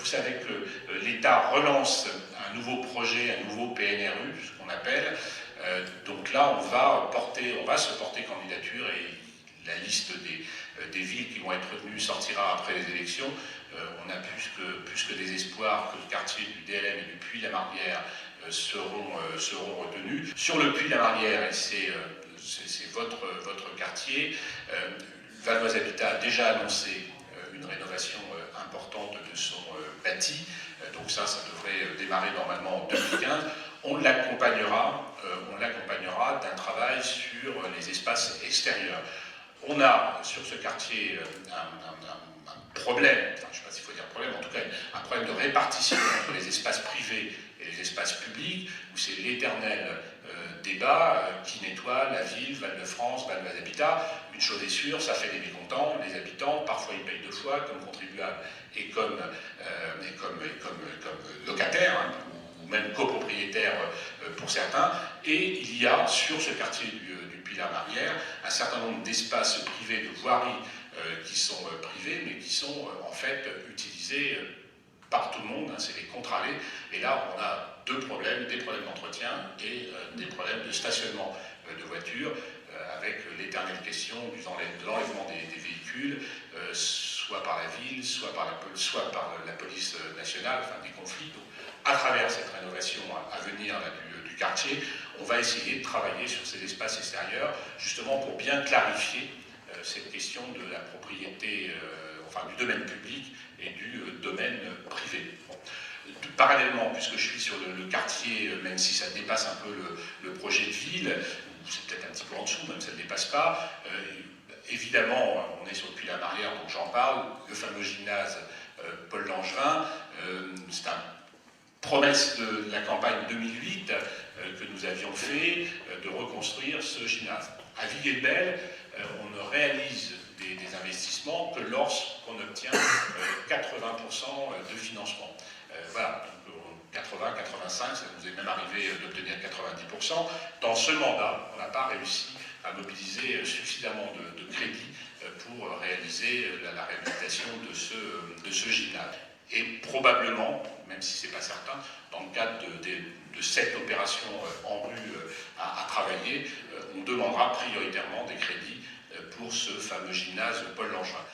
savez que l'État relance un nouveau projet, un nouveau PNRU, ce qu'on appelle. Donc là, on va se porter candidature et la liste des villes qui vont être retenues sortira après les élections. On a plus que des espoirs que le quartier du DLM et du Puy-la-Marlière seront retenus. Sur le Puy-la-Marlière, et c'est votre quartier, Valois Habitat a déjà annoncé une rénovation importante de son bâti, donc ça devrait démarrer normalement en 2015. On l'accompagnera d'un travail sur les espaces extérieurs. On a sur ce quartier un problème, enfin, je ne sais pas s'il faut dire problème, en tout cas un problème de répartition entre les espaces privés et les espaces publics, où c'est l'éternel débat qui nettoie la ville, Val-de-France, Valois Habitat. Une chose est sûre, ça fait des mécontents, les habitants, parfois ils payent deux fois, comme contribuables et comme locataires, hein, ou même copropriétaires pour certains. Et il y a sur ce quartier du Puy-la-Marlière un certain nombre d'espaces privés, de voiries qui sont privés, mais qui sont en fait utilisés par tout le monde, hein, c'est les contre-allées. Et là, on a deux problèmes, des problèmes d'entretien et des problèmes de stationnement de voitures, avec l'éternelle question de l'enlèvement des véhicules, soit par la ville, soit par la police nationale, enfin des conflits. Donc, à travers cette rénovation à venir là, du quartier, on va essayer de travailler sur ces espaces extérieurs, justement pour bien clarifier cette question de la propriété, du domaine public et du domaine privé. Bon. Parallèlement, puisque je suis sur le quartier, même si ça dépasse un peu le projet de ville, c'est peut-être un petit peu en dessous, même si ça ne dépasse pas, évidemment, on est sur le Puy-la-Marlière, donc j'en parle, le fameux gymnase Paul Langevin, c'est une promesse de la campagne 2008 que nous avions fait de reconstruire ce gymnase. À Vigues-le-Bel, on ne réalise des investissements que lorsqu'on obtient 80% de financement. Voilà, 80, 85, ça nous est même arrivé d'obtenir 90%. Dans ce mandat, on n'a pas réussi à mobiliser suffisamment de crédits pour réaliser la réhabilitation de ce gymnase. Et probablement, même si ce n'est pas certain, dans le cadre de cette opération en rue à travailler, on demandera prioritairement des crédits pour ce fameux gymnase Paul Langevin.